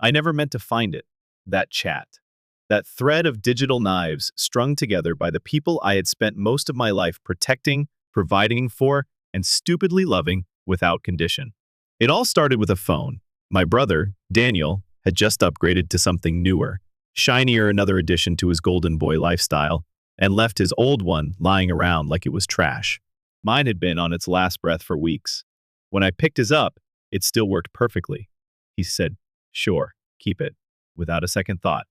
I never meant to find it. That chat. That thread of digital knives strung together by the people I had spent most of my life protecting, providing for, and stupidly loving without condition. It all started with a phone. My brother, Daniel, had just upgraded to something newer, shinier, another addition to his golden boy lifestyle, and left his old one lying around like it was trash. Mine had been on its last breath for weeks. When I picked his up, it still worked perfectly. He said, "Sure, keep it," without a second thought.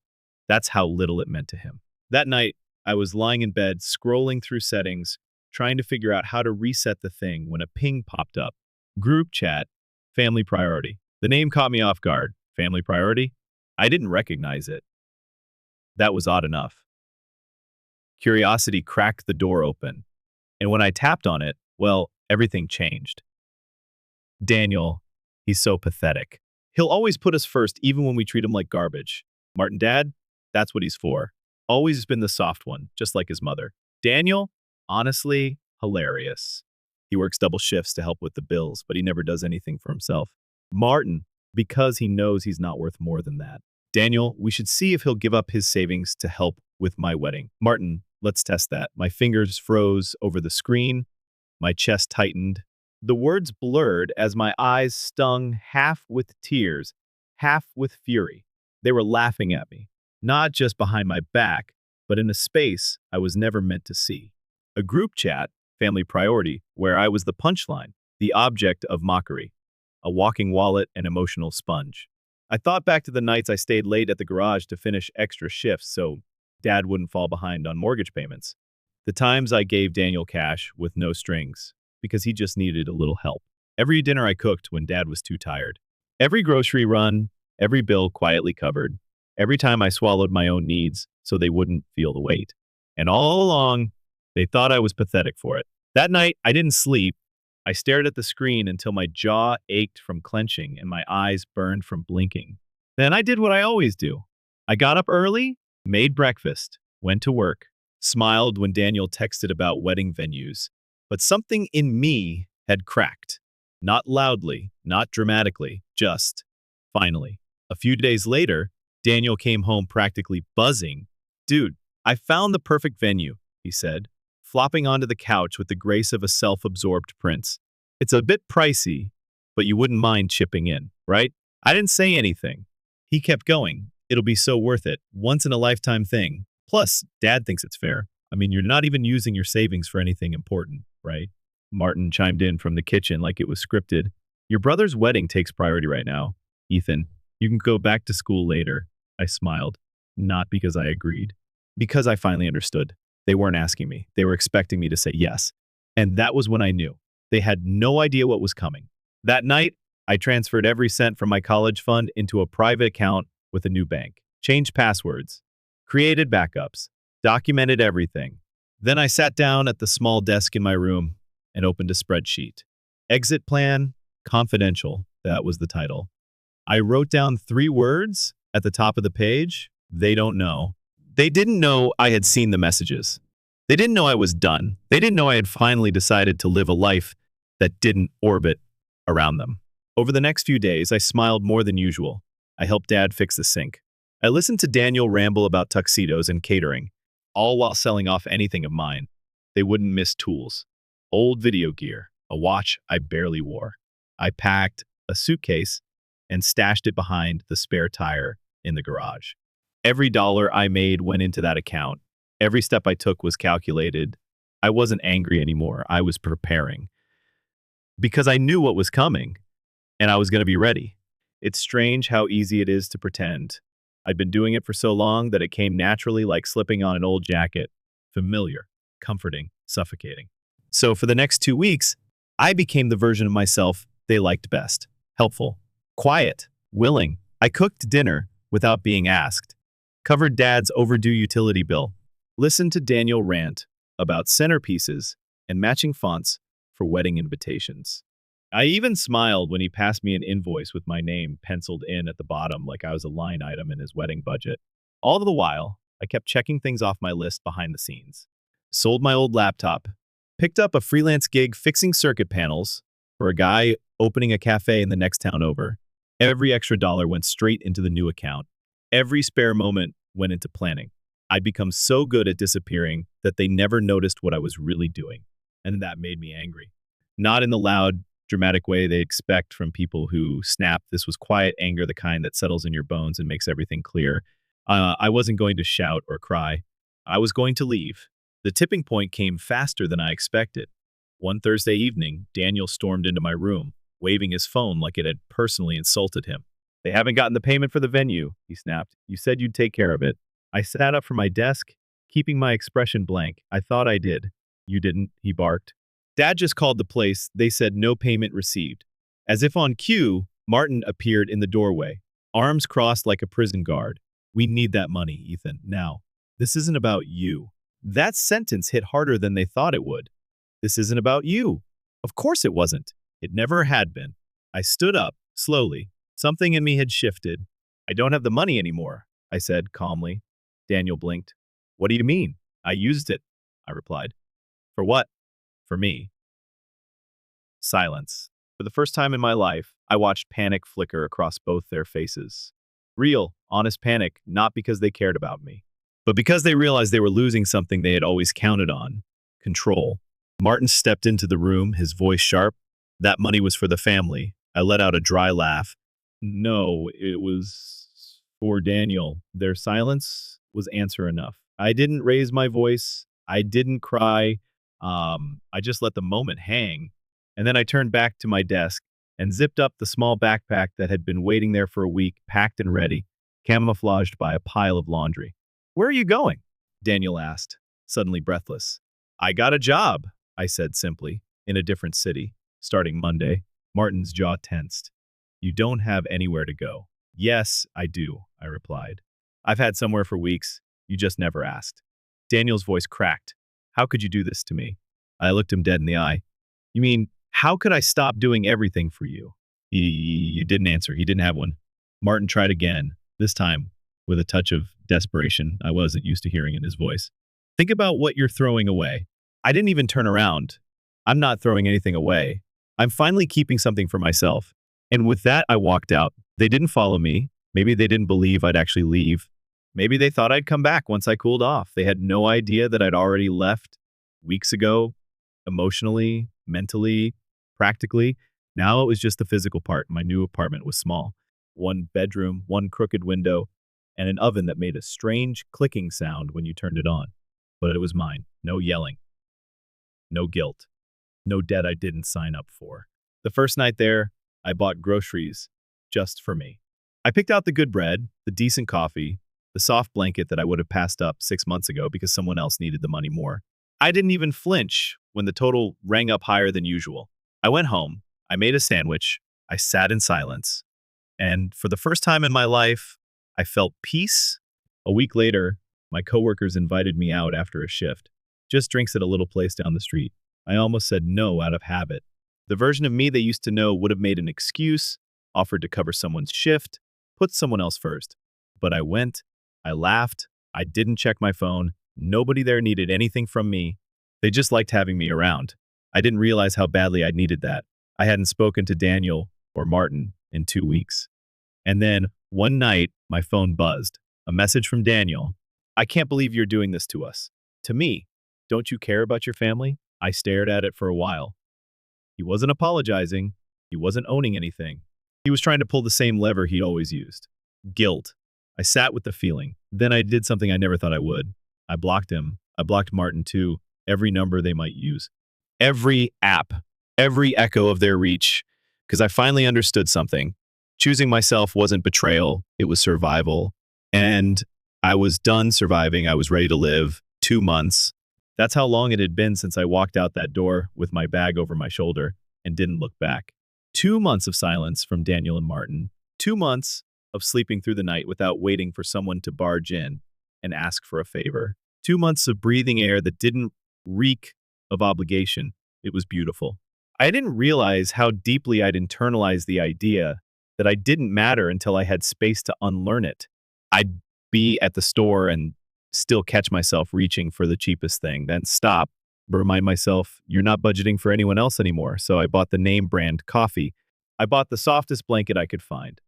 That's how little it meant to him. That night, I was lying in bed, scrolling through settings, trying to figure out how to reset the thing when a ping popped up. Group chat, family priority. The name caught me off guard. Family priority? I didn't recognize it. That was odd enough. Curiosity cracked the door open, and when I tapped on it, well, everything changed. Daniel, he's so pathetic. He'll always put us first even when we treat him like garbage. Martin Dad, that's what he's for. Always been the soft one, just like his mother. Daniel, honestly, hilarious. He works double shifts to help with the bills, but he never does anything for himself. Martin, because he knows he's not worth more than that. Daniel, we should see if he'll give up his savings to help with my wedding. Martin, let's test that. My fingers froze over the screen. My chest tightened. The words blurred as my eyes stung, half with tears, half with fury. They were laughing at me, not just behind my back, but in a space I was never meant to see. A group chat, family priority, where I was the punchline, the object of mockery, a walking wallet and emotional sponge. I thought back to the nights I stayed late at the garage to finish extra shifts so Dad wouldn't fall behind on mortgage payments. The times I gave Daniel cash with no strings, because he just needed a little help. Every dinner I cooked when Dad was too tired. Every grocery run, every bill quietly covered. Every time I swallowed my own needs so they wouldn't feel the weight. And all along, they thought I was pathetic for it. That night, I didn't sleep. I stared at the screen until my jaw ached from clenching and my eyes burned from blinking. Then I did what I always do. I got up early, made breakfast, went to work, smiled when Daniel texted about wedding venues. But something in me had cracked. Not loudly, not dramatically, just finally. A few days later, Daniel came home practically buzzing. "Dude, I found the perfect venue," he said, flopping onto the couch with the grace of a self-absorbed prince. "It's a bit pricey, but you wouldn't mind chipping in, right?" I didn't say anything. He kept going. "It'll be so worth it. Once-in-a-lifetime thing. Plus, Dad thinks it's fair. I mean, you're not even using your savings for anything important, right?" Martin chimed in from the kitchen like it was scripted. "Your brother's wedding takes priority right now. Ethan, you can go back to school later." I smiled, not because I agreed, because I finally understood. They weren't asking me. They were expecting me to say yes. And that was when I knew. They had no idea what was coming. That night, I transferred every cent from my college fund into a private account with a new bank, changed passwords, created backups, documented everything. Then I sat down at the small desk in my room and opened a spreadsheet. Exit plan, confidential, that was the title. I wrote down 3 words at the top of the page. They don't know. They didn't know I had seen the messages. They didn't know I was done. They didn't know I had finally decided to live a life that didn't orbit around them. Over the next few days, I smiled more than usual. I helped Dad fix the sink. I listened to Daniel ramble about tuxedos and catering, all while selling off anything of mine. They wouldn't miss tools, old video gear, a watch I barely wore. I packed a suitcase and stashed it behind the spare tire in the garage. Every dollar I made went into that account. Every step I took was calculated. I wasn't angry anymore. I was preparing. Because I knew what was coming, and I was going to be ready. It's strange how easy it is to pretend. I'd been doing it for so long that it came naturally, like slipping on an old jacket. Familiar, comforting, suffocating. So for the next 2 weeks, I became the version of myself they liked best. Helpful, quiet, willing. I cooked dinner without being asked. Covered Dad's overdue utility bill. Listened to Daniel rant about centerpieces and matching fonts for wedding invitations. I even smiled when he passed me an invoice with my name penciled in at the bottom like I was a line item in his wedding budget. All the while, I kept checking things off my list behind the scenes. Sold my old laptop. Picked up a freelance gig fixing circuit panels for a guy opening a cafe in the next town over. Every extra dollar went straight into the new account. Every spare moment went into planning. I'd become so good at disappearing that they never noticed what I was really doing. And that made me angry. Not in the loud, dramatic way they expect from people who snap. This was quiet anger, the kind that settles in your bones and makes everything clear. I wasn't going to shout or cry. I was going to leave. The tipping point came faster than I expected. One Thursday evening, Daniel stormed into my room, waving his phone like it had personally insulted him. "They haven't gotten the payment for the venue," he snapped. "You said you'd take care of it." I sat up from my desk, keeping my expression blank. "I thought I did." "You didn't," he barked. "Dad just called the place. They said no payment received." As if on cue, Martin appeared in the doorway, arms crossed like a prison guard. "We need that money, Ethan, now. This isn't about you." That sentence hit harder than they thought it would. This isn't about you. Of course it wasn't. It never had been. I stood up, slowly. Something in me had shifted. "I don't have the money anymore," I said calmly. Daniel blinked. "What do you mean?" "I used it," I replied. "For what?" "For me." Silence. For the first time in my life, I watched panic flicker across both their faces. Real, honest panic, not because they cared about me, but because they realized they were losing something they had always counted on: control. Martin stepped into the room, his voice sharp. "That money was for the family." I let out a dry laugh. "No, it was for Daniel." Their silence was answer enough. I didn't raise my voice. I didn't cry. I just let the moment hang. And then I turned back to my desk and zipped up the small backpack that had been waiting there for a week, packed and ready, camouflaged by a pile of laundry. "Where are you going?" Daniel asked, suddenly breathless. "I got a job," I said simply, "in a different city, starting Monday." Martin's jaw tensed. "You don't have anywhere to go." "Yes, I do," I replied. "I've had somewhere for weeks. You just never asked." Daniel's voice cracked. "How could you do this to me?" I looked him dead in the eye. "You mean, how could I stop doing everything for you?" He didn't answer. He didn't have one. Martin tried again, this time with a touch of desperation I wasn't used to hearing in his voice. "Think about what you're throwing away." I didn't even turn around. "I'm not throwing anything away. I'm finally keeping something for myself." And with that, I walked out. They didn't follow me. Maybe they didn't believe I'd actually leave. Maybe they thought I'd come back once I cooled off. They had no idea that I'd already left weeks ago, emotionally, mentally, practically. Now it was just the physical part. My new apartment was small. One bedroom, one crooked window, and an oven that made a strange clicking sound when you turned it on. But it was mine. No yelling. No guilt. No debt I didn't sign up for. The first night there, I bought groceries just for me. I picked out the good bread, the decent coffee, the soft blanket that I would have passed up 6 months ago because someone else needed the money more. I didn't even flinch when the total rang up higher than usual. I went home, I made a sandwich, I sat in silence, and for the first time in my life, I felt peace. A week later, my coworkers invited me out after a shift. Just drinks at a little place down the street. I almost said no out of habit. The version of me they used to know would have made an excuse, offered to cover someone's shift, put someone else first. But I went, I laughed, I didn't check my phone. Nobody there needed anything from me. They just liked having me around. I didn't realize how badly I needed that. I hadn't spoken to Daniel or Martin in 2 weeks. And then, one night, my phone buzzed. A message from Daniel. "I can't believe you're doing this to us." To me. "Don't you care about your family?" I stared at it for a while. He wasn't apologizing. He wasn't owning anything. He was trying to pull the same lever he'd always used. Guilt. I sat with the feeling. Then I did something I never thought I would. I blocked him. I blocked Martin too. Every number they might use. Every app. Every echo of their reach. Because I finally understood something. Choosing myself wasn't betrayal. It was survival. And I was done surviving. I was ready to live. 2 months. That's how long it had been since I walked out that door with my bag over my shoulder and didn't look back. 2 months of silence from Daniel and Martin. 2 months of sleeping through the night without waiting for someone to barge in and ask for a favor. 2 months of breathing air that didn't reek of obligation. It was beautiful. I didn't realize how deeply I'd internalized the idea that I didn't matter until I had space to unlearn it. I'd be at the store and still catch myself reaching for the cheapest thing, then stop, remind myself, you're not budgeting for anyone else anymore. So I bought the name brand coffee. I bought the softest blanket I could find.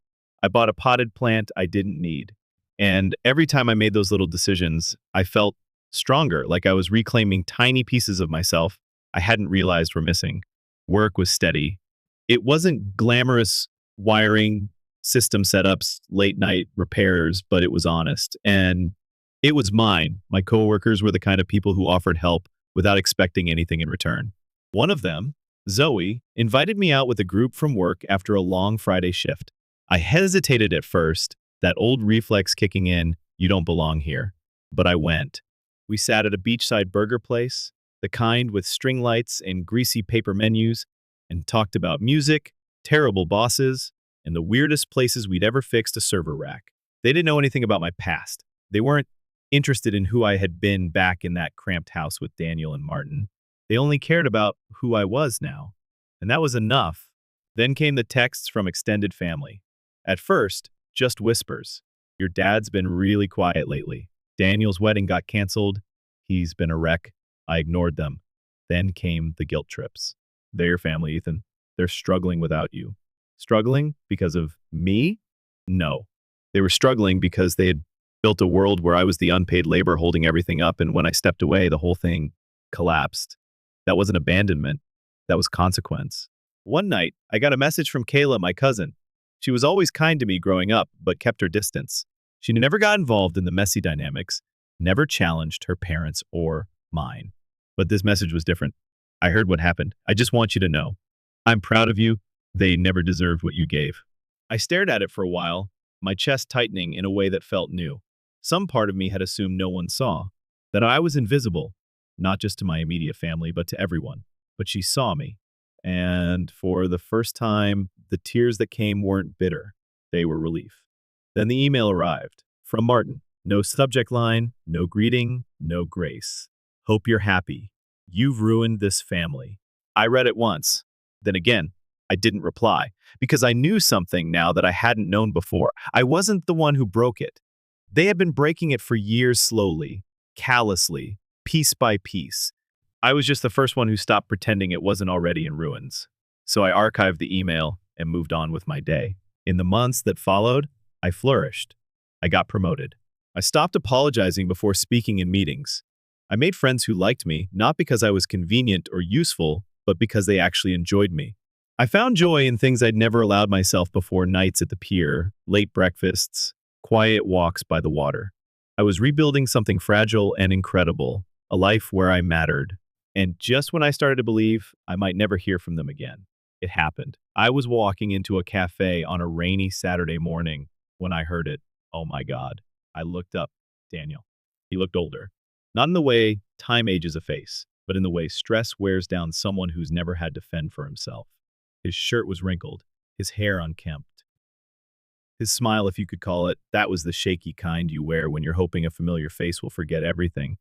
I bought a potted plant I didn't need. And every time I made those little decisions, I felt stronger, like I was reclaiming tiny pieces of myself I hadn't realized were missing. Work was steady. It wasn't glamorous wiring, system setups, late night repairs, but it was honest. And it was mine. My coworkers were the kind of people who offered help without expecting anything in return. One of them, Zoe, invited me out with a group from work after a long Friday shift. I hesitated at first, that old reflex kicking in, you don't belong here. But I went. We sat at a beachside burger place, the kind with string lights and greasy paper menus, and talked about music, terrible bosses, and the weirdest places we'd ever fixed a server rack. They didn't know anything about my past. They weren't interested in who I had been back in that cramped house with Daniel and Martin. They only cared about who I was now. And that was enough. Then came the texts from extended family. At first, just whispers. Your dad's been really quiet lately. Daniel's wedding got canceled. He's been a wreck. I ignored them. Then came the guilt trips. They're your family, Ethan. They're struggling without you. Struggling because of me? No. They were struggling because they had built a world where I was the unpaid labor holding everything up, and when I stepped away, the whole thing collapsed. That wasn't abandonment. That was consequence. One night, I got a message from Kayla, my cousin. She was always kind to me growing up, but kept her distance. She never got involved in the messy dynamics, never challenged her parents or mine. But this message was different. I heard what happened. I just want you to know. I'm proud of you. They never deserved what you gave. I stared at it for a while, my chest tightening in a way that felt new. Some part of me had assumed no one saw, that I was invisible, not just to my immediate family, but to everyone. But she saw me. And for the first time, the tears that came weren't bitter. They were relief. Then the email arrived from Martin. No subject line, no greeting, no grace. Hope you're happy. You've ruined this family. I read it once. Then again, I didn't reply because I knew something now that I hadn't known before. I wasn't the one who broke it. They had been breaking it for years slowly, callously, piece by piece. I was just the first one who stopped pretending it wasn't already in ruins. So I archived the email and moved on with my day. In the months that followed, I flourished. I got promoted. I stopped apologizing before speaking in meetings. I made friends who liked me, not because I was convenient or useful, but because they actually enjoyed me. I found joy in things I'd never allowed myself before: nights at the pier, late breakfasts, quiet walks by the water. I was rebuilding something fragile and incredible, a life where I mattered. And just when I started to believe I might never hear from them again, it happened. I was walking into a cafe on a rainy Saturday morning when I heard it. Oh my God. I looked up. Daniel. He looked older. Not in the way time ages a face, but in the way stress wears down someone who's never had to fend for himself. His shirt was wrinkled, his hair unkempt. His smile, if you could call it, that was the shaky kind you wear when you're hoping a familiar face will forget everything.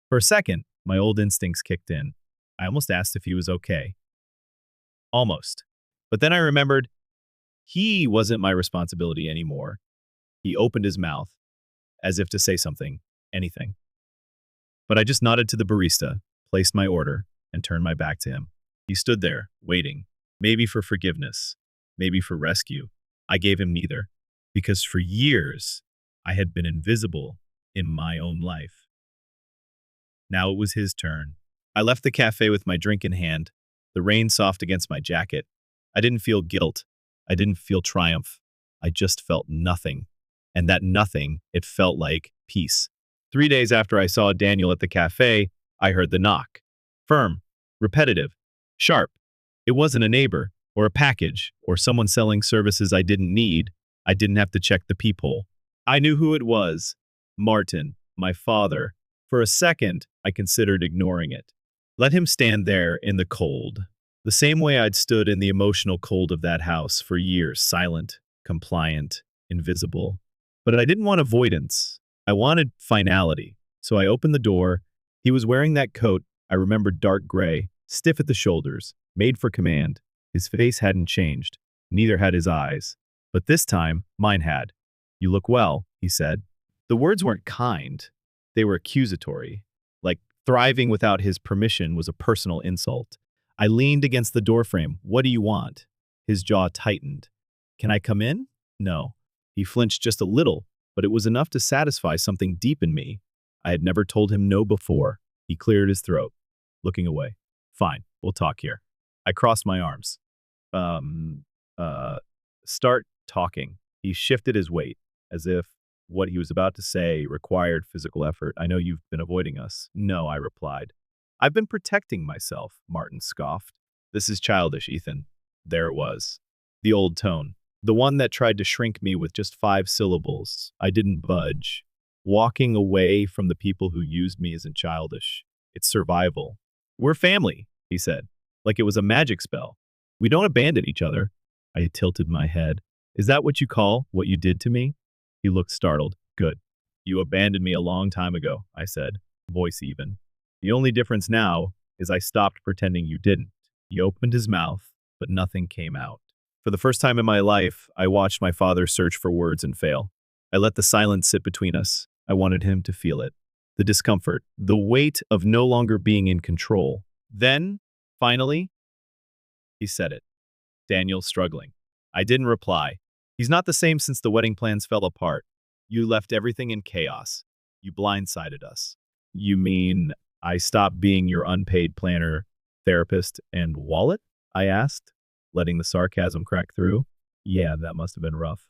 For a second, my old instincts kicked in. I almost asked if he was okay. Almost. But then I remembered he wasn't my responsibility anymore. He opened his mouth, as if to say something, anything. But I just nodded to the barista, placed my order, and turned my back to him. He stood there, waiting, maybe for forgiveness, maybe for rescue. I gave him neither, because for years, I had been invisible in my own life. Now it was his turn. I left the cafe with my drink in hand, the rain soft against my jacket. I didn't feel guilt. I didn't feel triumph. I just felt nothing. And that nothing, it felt like peace. 3 days after I saw Daniel at the cafe, I heard the knock. Firm, repetitive, sharp. It wasn't a neighbor, or a package, or someone selling services I didn't need. I didn't have to check the peephole. I knew who it was. Martin, my father. For a second, I considered ignoring it. Let him stand there in the cold, the same way I'd stood in the emotional cold of that house for years, silent, compliant, invisible. But I didn't want avoidance. I wanted finality. So I opened the door. He was wearing that coat, I remembered, dark gray, stiff at the shoulders, made for command. His face hadn't changed. Neither had his eyes. But this time, mine had. You look well, he said. The words weren't kind. They were accusatory. Like thriving without his permission was a personal insult. I leaned against the doorframe. What do you want? His jaw tightened. Can I come in? No. He flinched just a little, but it was enough to satisfy something deep in me. I had never told him no before. He cleared his throat, looking away. Fine, we'll talk here. I crossed my arms. Um, uh, Start talking. He shifted his weight, as if what he was about to say required physical effort. I know you've been avoiding us. No, I replied. I've been protecting myself, Martin scoffed. This is childish, Ethan. There it was. The old tone. The one that tried to shrink me with just 5 syllables. I didn't budge. Walking away from the people who used me isn't childish. It's survival. We're family, he said, like it was a magic spell. We don't abandon each other. I tilted my head. Is that what you call what you did to me? He looked startled. Good. You abandoned me a long time ago, I said, voice even. The only difference now is I stopped pretending you didn't. He opened his mouth, but nothing came out. For the first time in my life, I watched my father search for words and fail. I let the silence sit between us. I wanted him to feel it. The discomfort, the weight of no longer being in control. Then, finally, he said it. Daniel's struggling. I didn't reply. He's not the same since the wedding plans fell apart. You left everything in chaos. You blindsided us. You mean I stopped being your unpaid planner, therapist, and wallet? I asked, letting the sarcasm crack through. Yeah, that must have been rough.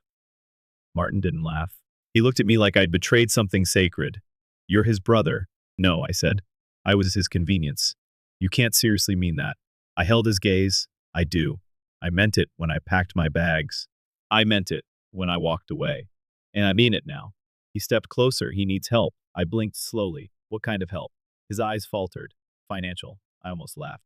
Martin didn't laugh. He looked at me like I'd betrayed something sacred. You're his brother. No, I said. I was his convenience. You can't seriously mean that. I held his gaze. I do. I meant it when I packed my bags. I meant it when I walked away. And I mean it now. He stepped closer. He needs help. I blinked slowly. What kind of help? His eyes faltered. Financial. I almost laughed.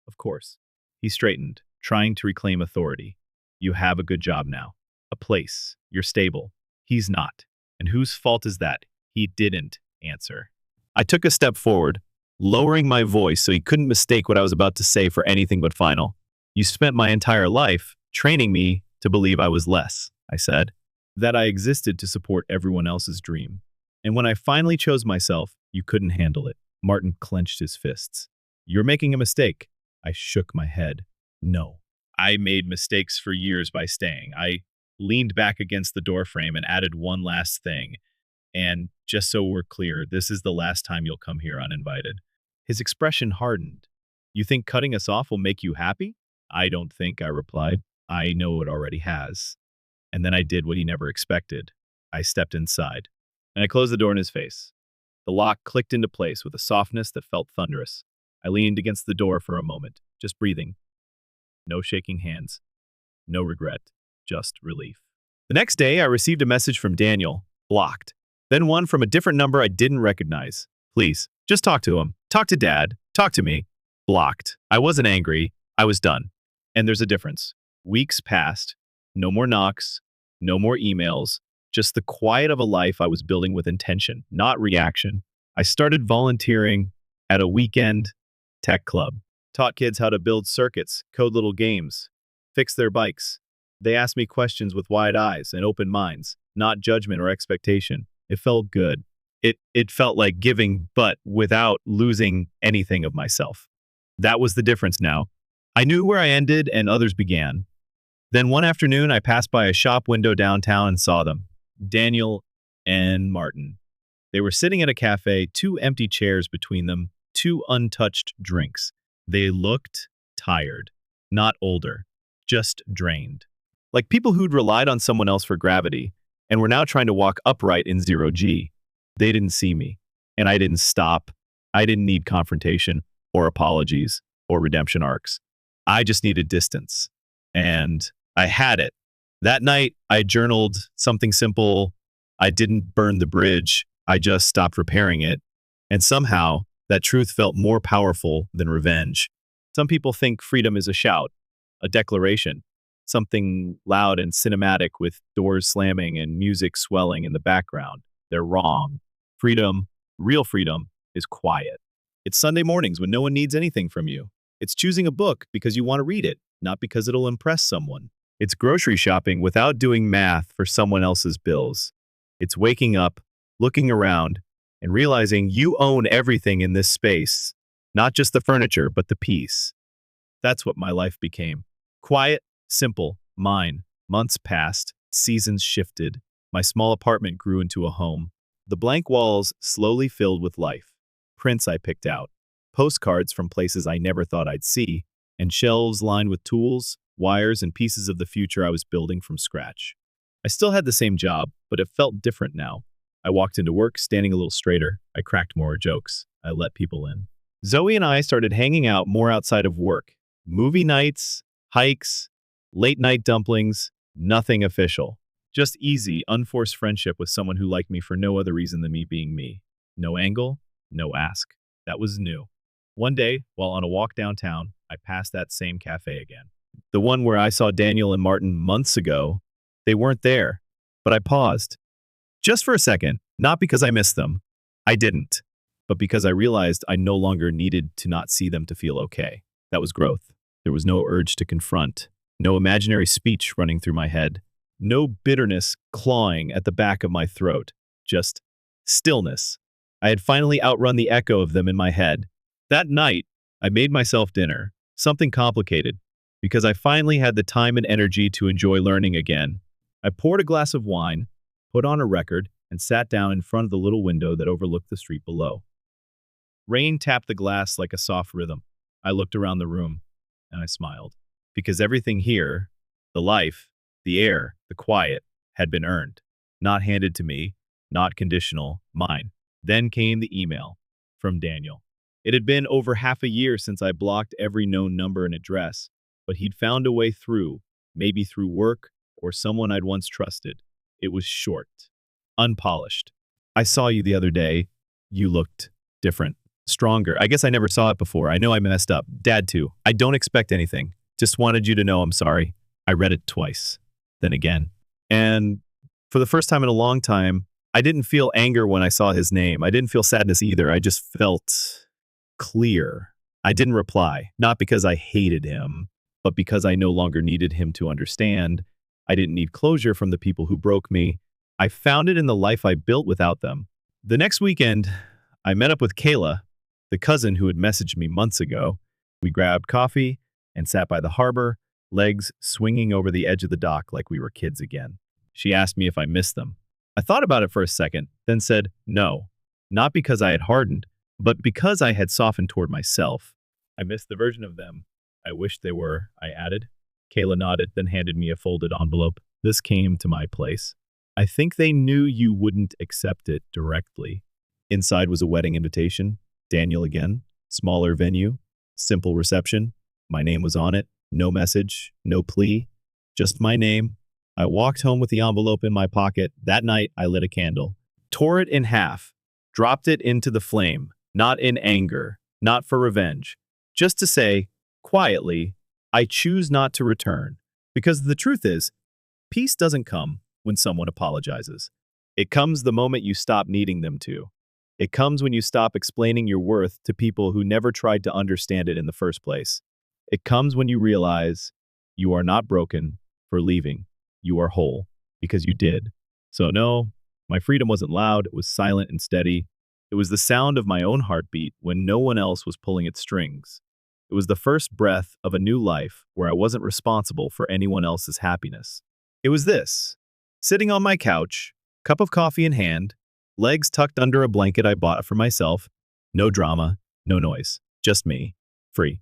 Of course. He straightened, trying to reclaim authority. You have a good job now. A place. You're stable. He's not. And whose fault is that? He didn't answer. I took a step forward, lowering my voice so he couldn't mistake what I was about to say for anything but final. You spent my entire life training me to believe I was less, I said, that I existed to support everyone else's dream. And when I finally chose myself, you couldn't handle it. Martin clenched his fists. You're making a mistake. I shook my head. No. I made mistakes for years by staying. I leaned back against the doorframe and added one last thing. And just so we're clear, this is the last time you'll come here uninvited. His expression hardened. You think cutting us off will make you happy? I don't think, I replied. I know it already has. And then I did what he never expected. I stepped inside, and I closed the door in his face. The lock clicked into place with a softness that felt thunderous. I leaned against the door for a moment, just breathing. No shaking hands. No regret. Just relief. The next day, I received a message from Daniel, blocked. Then one from a different number I didn't recognize. Please, just talk to him. Talk to Dad. Talk to me. Blocked. I wasn't angry. I was done. And there's a difference. Weeks passed. No more knocks. No more emails. Just the quiet of a life I was building with intention, not reaction. I started volunteering at a weekend tech club. Taught kids how to build circuits, code little games, fix their bikes. They asked me questions with wide eyes and open minds, not judgment or expectation. It felt good. It felt like giving, but without losing anything of myself. That was the difference now. I knew where I ended and others began. Then one afternoon, I passed by a shop window downtown and saw them, Daniel and Martin. They were sitting at a cafe, 2 empty chairs between them, 2 untouched drinks. They looked tired, not older, just drained. Like people who'd relied on someone else for gravity and were now trying to walk upright in 0G. They didn't see me, and I didn't stop. I didn't need confrontation or apologies or redemption arcs. I just needed distance. And I had it. That night, I journaled something simple. I didn't burn the bridge. I just stopped repairing it. And somehow, that truth felt more powerful than revenge. Some people think freedom is a shout, a declaration, something loud and cinematic with doors slamming and music swelling in the background. They're wrong. Freedom, real freedom, is quiet. It's Sunday mornings when no one needs anything from you. It's choosing a book because you want to read it, not because it'll impress someone. It's grocery shopping without doing math for someone else's bills. It's waking up, looking around, and realizing you own everything in this space, not just the furniture, but the peace. That's what my life became. Quiet, simple, mine. Months passed. Seasons shifted. My small apartment grew into a home. The blank walls slowly filled with life. Prints I picked out, postcards from places I never thought I'd see, and shelves lined with tools, wires, and pieces of the future I was building from scratch. I still had the same job, but it felt different now. I walked into work standing a little straighter. I cracked more jokes. I let people in. Zoe and I started hanging out more outside of work. Movie nights, hikes, late night dumplings, nothing official. Just easy, unforced friendship with someone who liked me for no other reason than me being me. No angle, no ask. That was new. One day, while on a walk downtown, I passed that same cafe again. The one where I saw Daniel and Martin months ago. They weren't there, but I paused. Just for a second, not because I missed them. I didn't. But because I realized I no longer needed to not see them to feel okay. That was growth. There was no urge to confront, no imaginary speech running through my head, no bitterness clawing at the back of my throat, just stillness. I had finally outrun the echo of them in my head. That night, I made myself dinner, something complicated, because I finally had the time and energy to enjoy learning again. I poured a glass of wine, put on a record, and sat down in front of the little window that overlooked the street below. Rain tapped the glass like a soft rhythm. I looked around the room, and I smiled. Because everything here, the life, the air, the quiet, had been earned. Not handed to me, not conditional, mine. Then came the email from Daniel. It had been over half a year since I blocked every known number and address, but he'd found a way through, maybe through work or someone I'd once trusted. It was short, unpolished. I saw you the other day. You looked different. Stronger. I guess I never saw it before. I know I messed up. Dad, too. I don't expect anything. Just wanted you to know I'm sorry. I read it twice. Then again. And for the first time in a long time, I didn't feel anger when I saw his name. I didn't feel sadness either. I just felt clear. I didn't reply. Not because I hated him, but because I no longer needed him to understand. I didn't need closure from the people who broke me. I found it in the life I built without them. The next weekend, I met up with Kayla, the cousin who had messaged me months ago. We grabbed coffee and sat by the harbor, legs swinging over the edge of the dock like we were kids again. She asked me if I missed them. I thought about it for a second, then said no, not because I had hardened, but because I had softened toward myself. I missed the version of them I wished they were, I added. Kayla nodded, then handed me a folded envelope. This came to my place. I think they knew you wouldn't accept it directly. Inside was a wedding invitation. Daniel again. Smaller venue. Simple reception. My name was on it. No message. No plea. Just my name. I walked home with the envelope in my pocket. That night, I lit a candle. Tore it in half. Dropped it into the flame. Not in anger. Not for revenge. Just to say, quietly, I choose not to return. Because the truth is, peace doesn't come when someone apologizes. It comes the moment you stop needing them to. It comes when you stop explaining your worth to people who never tried to understand it in the first place. It comes when you realize you are not broken for leaving. You are whole because you did. So no, my freedom wasn't loud. It was silent and steady. It was the sound of my own heartbeat when no one else was pulling its strings. It was the first breath of a new life where I wasn't responsible for anyone else's happiness. It was this, sitting on my couch, cup of coffee in hand, legs tucked under a blanket I bought for myself. No drama, no noise, just me, free.